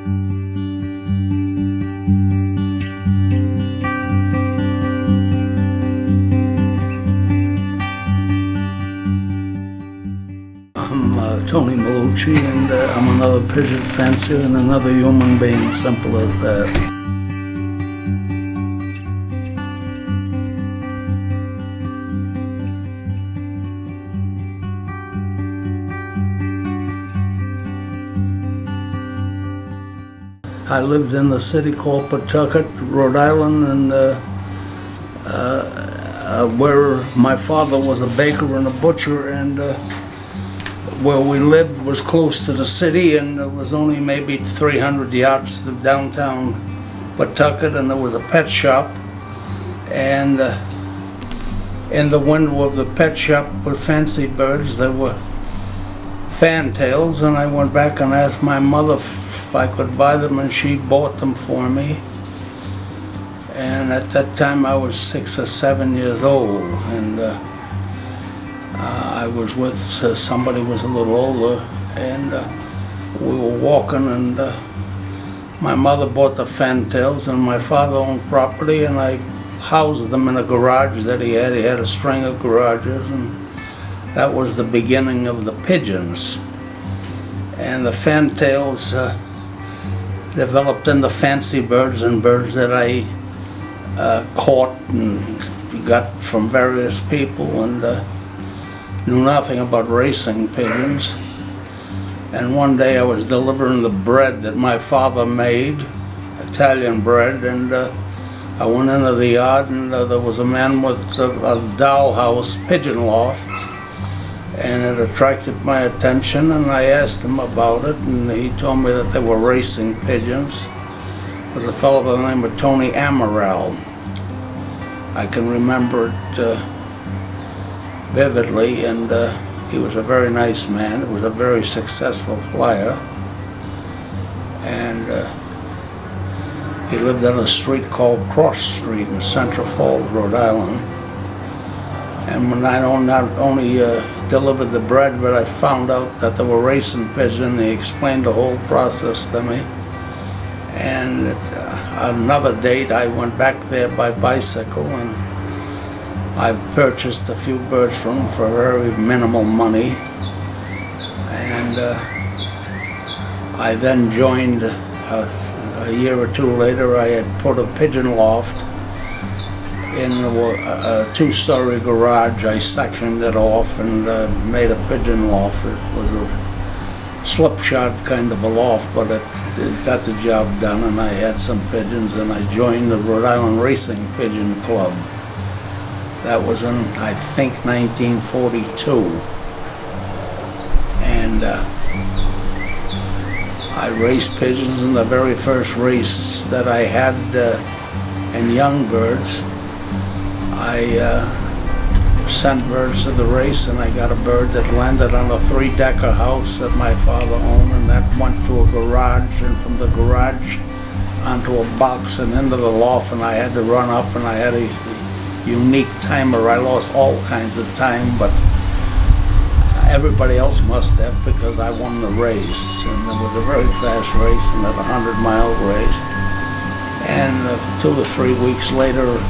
I'm Tony Melucci, and I'm another pigeon fancier and another human being, simple as that. I lived in the city called Pdoc, Rhode Island, and where my father was a baker and a butcher, and where we lived was close to the city, and it was only maybe 300 yards to downtown Pawtucket, and there was a pet shop, and in the window of the pet shop were fancy birds. There were fantails, and I went back and asked my mother if I could buy them, and she bought them for me. And at that time I was 6 or 7 years old, and I was with somebody who was a little older, and we were walking, and my mother bought the fantails, and my father owned property, and I housed them in a garage that he had. He had a string of garages, and that was the beginning of the pigeons. And the fantails developed into fancy birds, and birds that I caught and got from various people, and knew nothing about racing pigeons. And one day I was delivering the bread that my father made, Italian bread, and I went into the yard, and there was a man with a dollhouse pigeon loft, and it attracted my attention, and I asked him about it, and he told me that they were racing pigeons. There was a fellow by the name of Tony Melucci. I can remember it vividly, and he was a very nice man. He was a very successful flyer, and he lived on a street called Cross Street in Central Falls, Rhode Island. And when I not only delivered the bread, but I found out that they were racing pigeons, he explained the whole process to me. And another date, I went back there by bicycle, and I purchased a few birds from him for very minimal money. And I then joined, a year or two later, I had put a pigeon loft in a two-story garage. I sectioned it off and made a pigeon loft. It was a slipshod kind of a loft, but it got the job done, and I had some pigeons, and I joined the Rhode Island Racing Pigeon Club. That was in, I think, 1942. And I raced pigeons, in the very first race that I had in young birds. I sent birds to the race, and I got a bird that landed on a three-decker house that my father owned, and that went to a garage, and from the garage onto a box and into the loft, and I had to run up, and I had a unique timer. I lost all kinds of time, but everybody else must have, because I won the race, and it was a very fast race, and a 100-mile race. And 2 or 3 weeks later,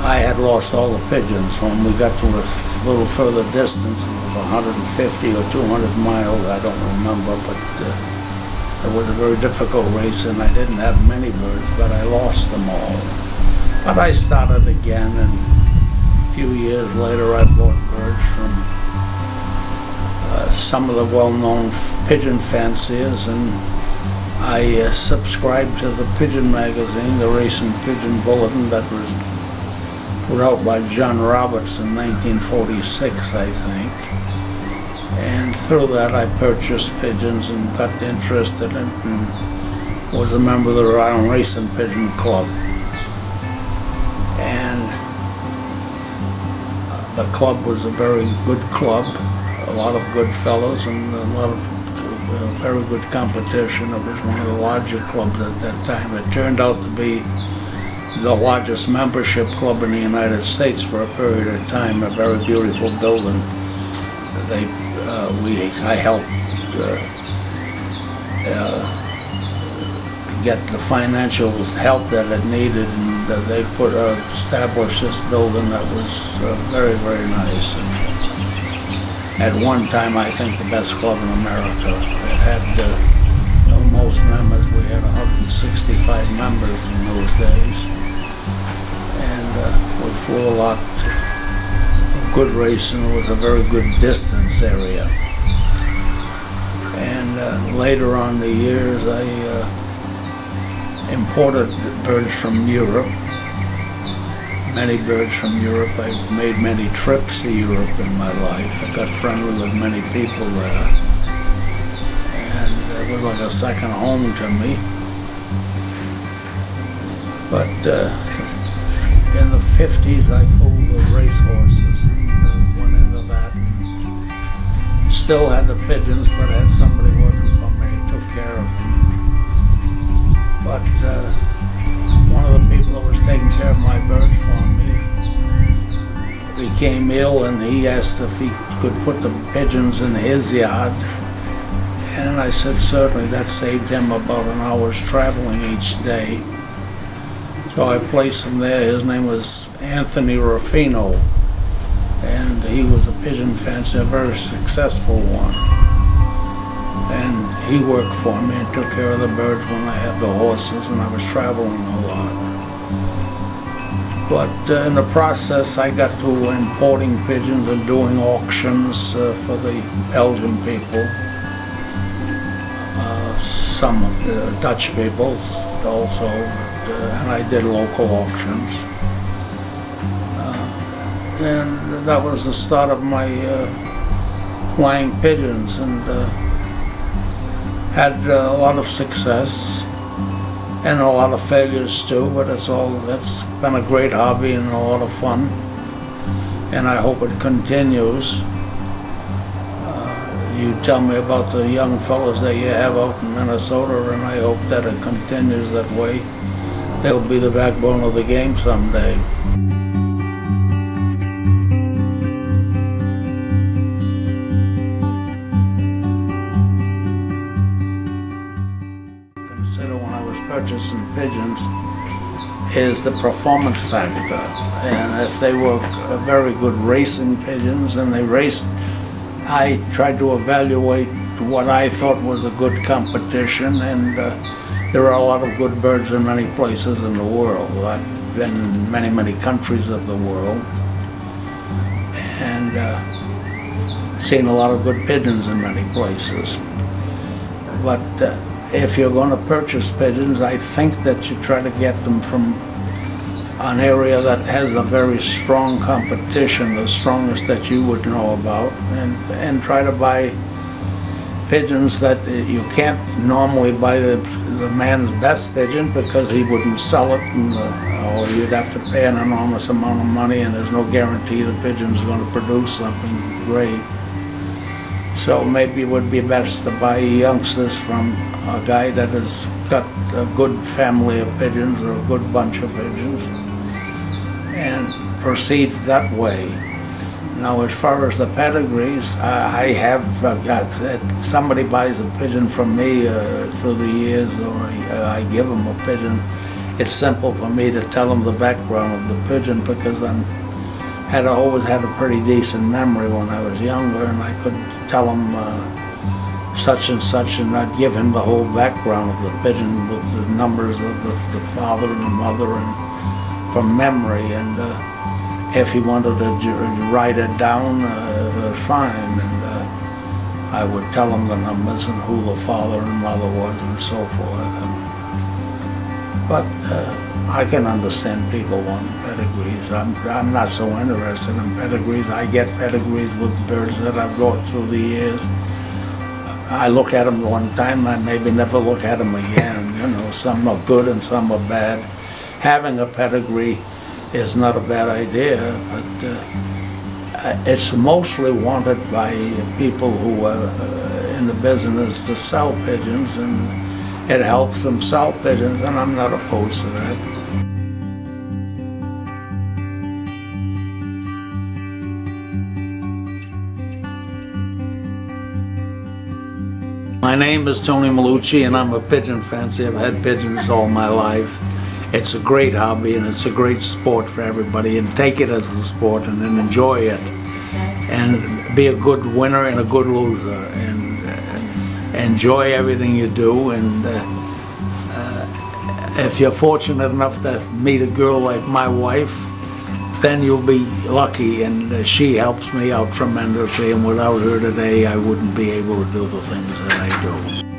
I had lost all the pigeons. When we got to a little further distance, it was 150 or 200 miles, I don't remember, but it was a very difficult race, and I didn't have many birds, but I lost them all. But I started again, and a few years later I bought birds from some of the well-known pigeon fanciers, and I subscribed to the pigeon magazine, the Racing Pigeon Bulletin, that was put out by John Roberts in 1946, I think. And through that I purchased pigeons and got interested in it, and was a member of the Rhode Island Racing Pigeon Club. And the club was a very good club, a lot of good fellows, and a lot of very good competition. It was one of the larger clubs at that time. It turned out to be the largest membership club in the United States for a period of time. A very beautiful building. I helped get the financial help that it needed, and they established this building that was very, very nice. And at one time, I think the best club in America. It had the most members. We had 165 members in those days, and we flew a lot. Good racing. It was a very good distance area. And later on the years, I imported birds from Europe, many birds from Europe. I made many trips to Europe in my life. I got friendly with many people there, and it was like a second home to me. But in the 50s, I flew the racehorses and went into that. Still had the pigeons, but had somebody working for me who took care of them. But one of the people that was taking care of my birds for me became ill, and he asked if he could put the pigeons in his yard. And I said certainly. That saved him about an hour's traveling each day. So I placed him there. His name was Anthony Ruffino, and he was a pigeon fancier, a very successful one. And he worked for me and took care of the birds when I had the horses, and I was traveling a lot. But in the process, I got to importing pigeons and doing auctions for the Belgian people, some of the Dutch people also. And I did local auctions. And that was the start of my flying pigeons, and had a lot of success and a lot of failures too, but it's been a great hobby and a lot of fun, and I hope it continues. You tell me about the young fellows that you have out in Minnesota, and I hope that it continues that way. They'll be the backbone of the game someday. Consider when I was purchasing pigeons is the performance factor. And if they were very good racing pigeons and they raced, I tried to evaluate what I thought was a good competition, and there are a lot of good birds in many places in the world. I've been in many, many countries of the world, and seen a lot of good pigeons in many places. But if you're going to purchase pigeons, I think that you try to get them from an area that has a very strong competition, the strongest that you would know about, and try to buy pigeons that you can't normally buy the man's best pigeon because he wouldn't sell it, or you'd have to pay an enormous amount of money, and there's no guarantee the pigeon's going to produce something great. So maybe it would be best to buy youngsters from a guy that has got a good family of pigeons or a good bunch of pigeons, and proceed that way. Now, as far as the pedigrees, I have got, somebody buys a pigeon from me through the years, or I give them a pigeon. It's simple for me to tell them the background of the pigeon, because I always had a pretty decent memory when I was younger, and I could tell them such and such, and I'd give him the whole background of the pigeon with the numbers of the father and the mother, and from memory. And if he wanted to write it down, fine, and I would tell him the numbers and who the father and mother was and so forth. But I can understand people wanting pedigrees. I'm not so interested in pedigrees. I get pedigrees with birds that I've brought through the years. I look at them one time, I maybe never look at them again. You know, some are good and some are bad. Having a pedigree is not a bad idea, but it's mostly wanted by people who are in the business to sell pigeons, and it helps them sell pigeons, and I'm not opposed to that. My name is Tony Melucci and I'm a pigeon fancier. I've had pigeons all my life. It's a great hobby and it's a great sport for everybody, and take it as a sport and then enjoy it and be a good winner and a good loser and enjoy everything you do. And if you're fortunate enough to meet a girl like my wife, then you'll be lucky, and she helps me out tremendously, and without her today I wouldn't be able to do the things that I do.